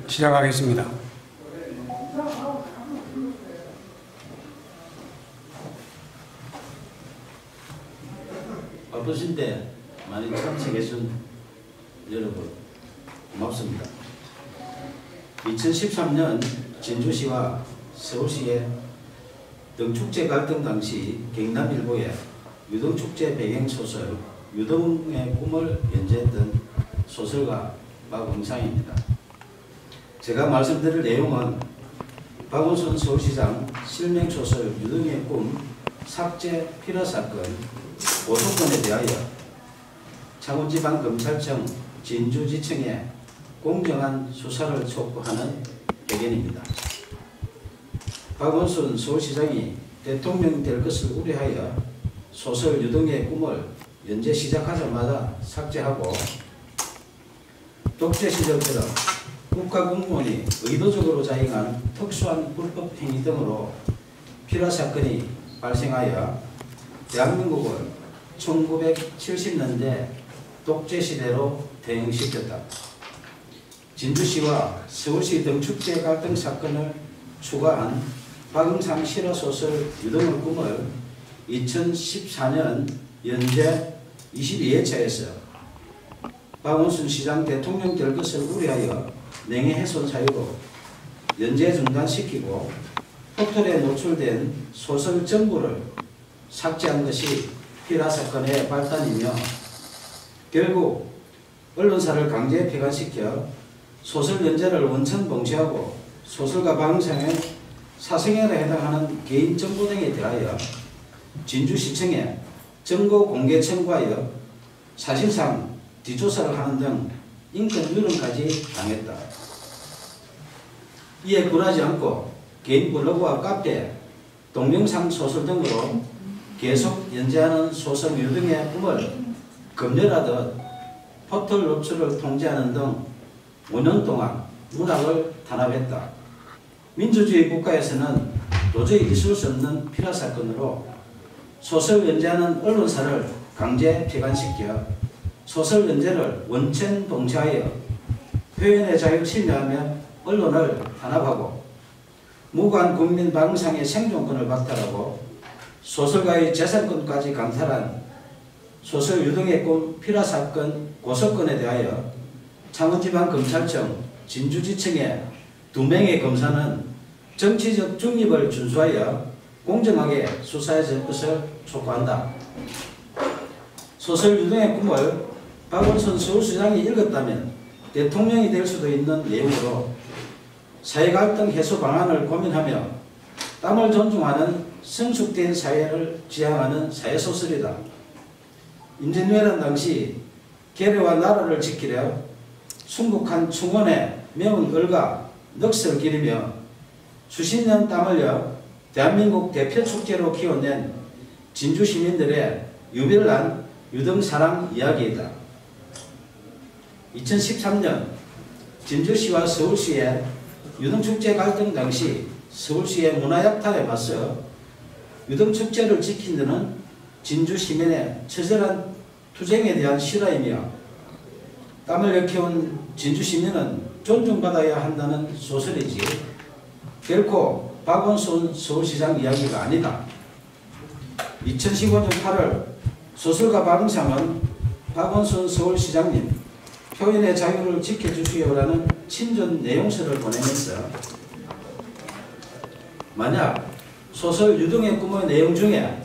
시작하겠습니다. 바쁘신데 많이 참석해준 여러분 고맙습니다. 2013년 진주시와 서울시의 등축제 갈등 당시 경남일보의 유등축제 배경소설 유등의 꿈을 연재했던 소설가 박응상입니다. 제가 말씀드릴 내용은 박원순 서울시장 실명소설 유등의 꿈 삭제 필화사건 고소건에 대하여 창원지방검찰청 진주지청에 공정한 수사를 촉구하는 회견입니다. 박원순 서울시장이 대통령이 될 것을 우려하여 소설 유등의 꿈을 연재 시작하자마자 삭제하고 독재 시절처럼 국가공무원이 의도적으로 자행한 특수한 불법 행위 등으로 필화사건이 발생하여 대한민국을 1970년대 독재시대로 퇴행시켰다. 진주시와 서울시 등축제 갈등 사건을 추가한 박응상 실화소설 유등의 꿈을 2014년 연재 22회차에서 박원순 시장 대통령 될 것을 우려하여 명예훼손 사유로 연재 중단시키고 포털에 노출된 소설 전부를 삭제한 것이 필화사건의 발단이며 결국 언론사를 강제 폐간시켜 소설 연재를 원천 봉쇄하고 소설가 박응상의 사생활에 해당하는 개인 정보 등에 대하여 진주시청에 정보 공개 청구하여 사실상 뒷조사를 하는 등 인권 유린까지 당했다. 이에 굴하지 않고 개인 블로그와 카페, 동영상 소설 등으로 계속 연재하는 소설 유등의 꿈을 검열하듯 포털 노출을 통제하는 등 5년 동안 문학을 탄압했다. 민주주의 국가에서는 도저히 있을 수 없는 필화사건으로 소설 연재하는 언론사를 강제 폐간시켜 소설 연재를 원천 봉쇄하여 표현의 자유를 침해하며 언론을 탄압하고 무관 국민 박응상의 생존권을 박탈하고 소설가의 재산권까지 강탈한 소설 유등의 꿈 필화사건 고소건에 대하여 창원지방검찰청 진주지청의 2명의 검사는 정치적 중립을 준수하여 공정하게 수사해 줄 것을 촉구한다. 소설 유등의 꿈을 박원순 서울시장이 읽었다면 대통령이 될 수도 있는 내용으로 사회갈등 해소 방안을 고민하며 땀을 존중하는 성숙된 사회를 지향하는 사회소설이다. 임진왜란 당시 계례와 나라를 지키려 순국한 충원에 매운 을과 넋을 기리며 수십 년 땀 흘려 대한민국 대표 축제로 키워낸 진주 시민들의 유별난 유등사랑 이야기이다. 2013년 진주시와 서울시의 유등축제 갈등 당시 서울시의 문화약탈에 맞서 유등축제를 지킨 데는 진주 시민의 처절한 투쟁에 대한 실화이며 땀을 일깨운 진주 시민은 존중받아야 한다는 소설이지 결코 박원순 서울시장 이야기가 아니다. 2015년 8월 소설가 박응상은 박원순 서울시장님 표현의 자유를 지켜주시오라는 친전 내용서를 보내면서 만약 소설 유등의 꿈의 내용 중에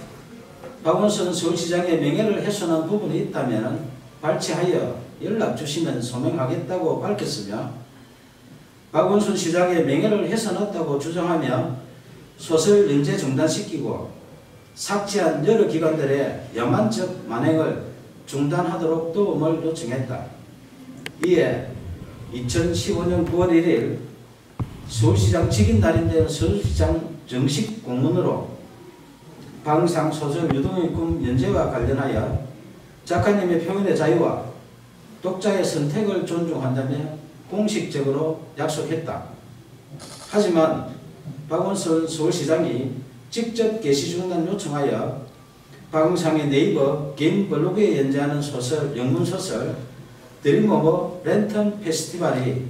박원순 서울시장의 명예를 훼손한 부분이 있다면 발췌하여 연락 주시면 소명하겠다고 밝혔으며 박원순 시장의 명예를 훼손했다고 주장하며 소설 연재 중단시키고 삭제한 여러 기관들의 야만적 만행을 중단하도록 도움을 요청했다. 이에 2015년 9월 1일 서울시장 직인 날인데 서울시장 정식 공문으로 박응상 소설 유등의 꿈 연재와 관련하여 작가님의 표현의 자유와 독자의 선택을 존중한다며 공식적으로 약속했다. 하지만 박원순 서울시장이 직접 게시 중단 요청하여 박응상의 네이버 개인 블로그에 연재하는 소설, 영문소설 드림오버 랜턴 페스티벌이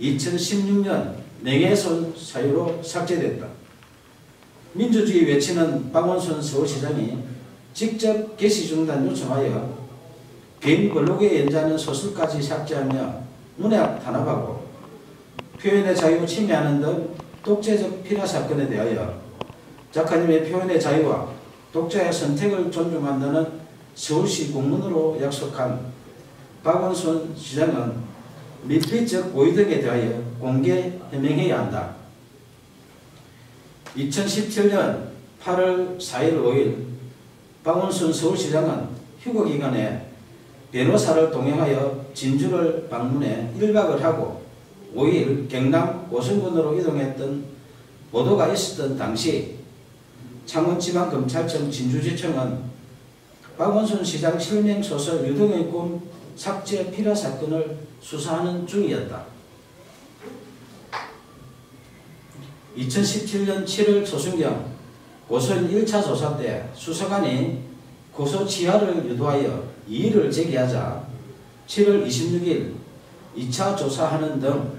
2016년 명예훼손 사유로 삭제됐다. 민주주의 외치는 박원순 서울시장이 직접 게시 중단 요청하여 개인 블로그에 연재하는 소설까지 삭제하며 문학 탄압하고 표현의 자유 침해하는 등 독재적 피라 사건에 대하여 작가님의 표현의 자유와 독자의 선택을 존중한다는 서울시 공문으로 약속한 박원순 시장은 밀폐적 고의 등에 대하여 공개 해명해야 한다. 2017년 8월 4일 5일 박원순 서울시장은 휴거기간에 변호사를 동행하여 진주를 방문해 1박을 하고 5일 경남 고성군으로 이동했던 보도가 있었던 당시 창원지방검찰청 진주지청은 박원순 시장 실명소설 유등의 꿈 삭제 피라 사건을 수사하는 중이었다. 2017년 7월 초순경 고소인 1차 조사 때 수사관이 고소 취하를 유도하여 이의를 제기하자 7월 26일 2차 조사하는 등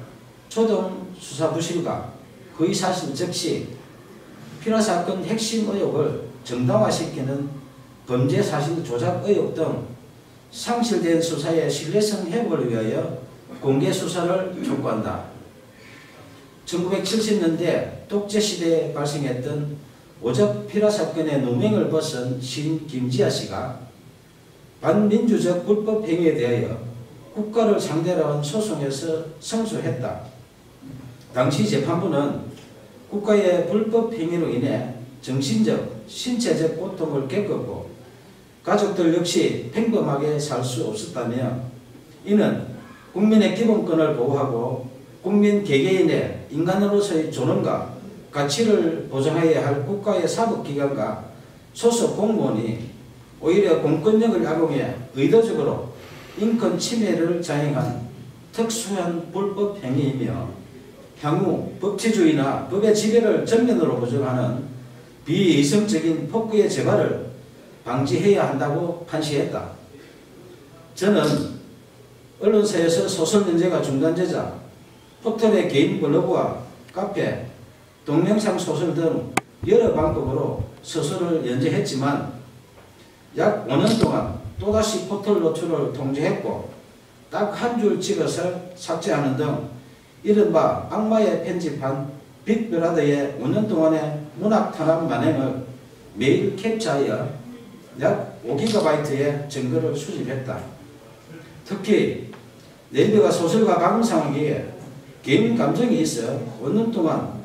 초동 수사 부실과 허위사실 적시, 피라사건 핵심 의혹을 정당화시키는 범죄 사실 조작 의혹 등 상실된 수사의 신뢰성 회복을 위하여 공개 수사를 촉구한다. 1970년대 독재시대에 발생했던 오적 피라사건의 누명을 벗은 시인 김지아 씨가 반민주적 불법 행위에 대하여 국가를 상대로 한 소송에서 승소했다. 당시 재판부는 국가의 불법 행위로 인해 정신적, 신체적 고통을 겪었고 가족들 역시 평범하게 살 수 없었다며 이는 국민의 기본권을 보호하고 국민 개개인의 인간으로서의 존엄과 가치를 보장해야 할 국가의 사법기관과 소속 공무원이 오히려 공권력을 악용해 의도적으로 인권 침해를 자행한 특수한 불법 행위이며 향후 법치주의나 법의 지배를 전면으로 부정하는 비이성적인 폭구의 재발을 방지해야 한다고 판시했다. 저는 언론사에서 소설 연재가 중단되자 포털의 개인 블로그와 카페, 동영상 소설 등 여러 방법으로 소설을 연재했지만 약 5년 동안 또다시 포털 노출을 통제했고 딱 한 줄 찍어서 삭제하는 등 이른바 악마의 편집한 빅브라더의 5년 동안의 문학 탄압 만행을 매일 캡처하여 약 5GB의 증거를 수집했다. 특히 네이버가 소설가 박은상에게 개인 감정이 있어 5년 동안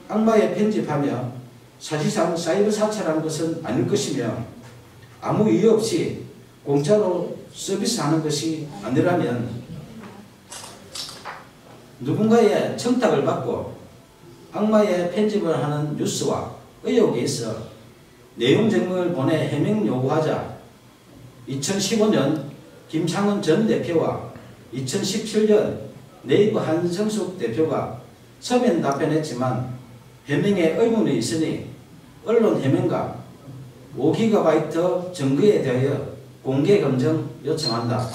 악마의 편집하며 사실상 사이버 사찰한 것은 아닐 것이며 아무 이유 없이 공짜로 서비스하는 것이 아니라면 누군가의 청탁을 받고 악마의 편집을 하는 뉴스와 의혹에 있어 내용 증명을 보내 해명 요구하자 2015년 김창원 전 대표와 2017년 네이버 한성숙 대표가 서면 답변했지만 해명에 의문이 있으니 언론 해명과 5GB 증거에 대하여 공개 검증 요청한다.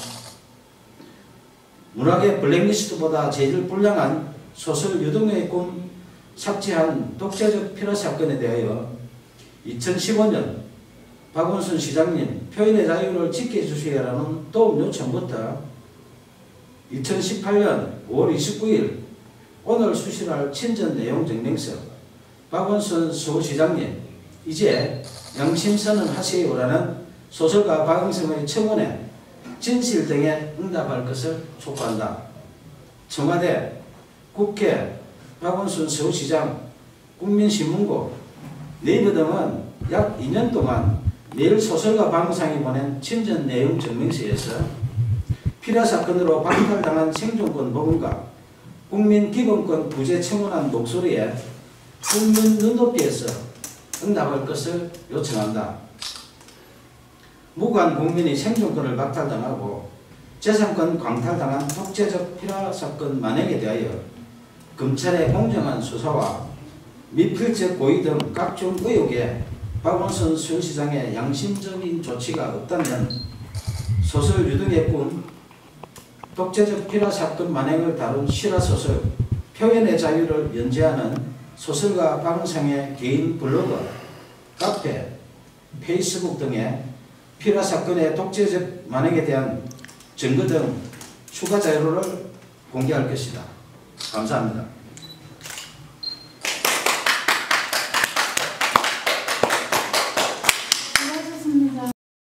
문학의 블랙리스트보다 제일 불량한 소설 유등의 꿈 삭제한 독재적 피라 사건에 대하여 2015년 박원순 시장님 표현의 자유를 지켜주시라는 도움 요청부터 2018년 5월 29일 오늘 수실할 친전 내용 증명서 박원순 서울시장님 이제 양심선언 하세요라는 소설가 박응성의 청원에 진실 등에 응답할 것을 촉구한다. 청와대, 국회, 박원순 서울시장, 국민신문고, 네이버 등은 약 2년 동안 매일 소설가 박응상이 보낸 친전 내용 증명서에서 피라 사건으로 박탈당한 생존권 복원과 국민 기본권 부재 청원한 목소리에 국민 눈높이에서 응답할 것을 요청한다. 무고한 국민이 생존권을 박탈당하고 재산권 광탈당한 독재적 피라 사건 만행에 대하여 검찰의 공정한 수사와 미필적 고의 등 각종 의혹에 박원순 서울시장의 양심적인 조치가 없다면 소설 유등의 꿈 독재적 피라 사건 만행을 다룬 실화소설 표현의 자유를 연재하는 소설가 방상의 개인 블로그, 카페, 페이스북 등에 피라 사건의 독재적 만행에 대한 증거 등 추가 자료를 공개할 것이다. 감사합니다.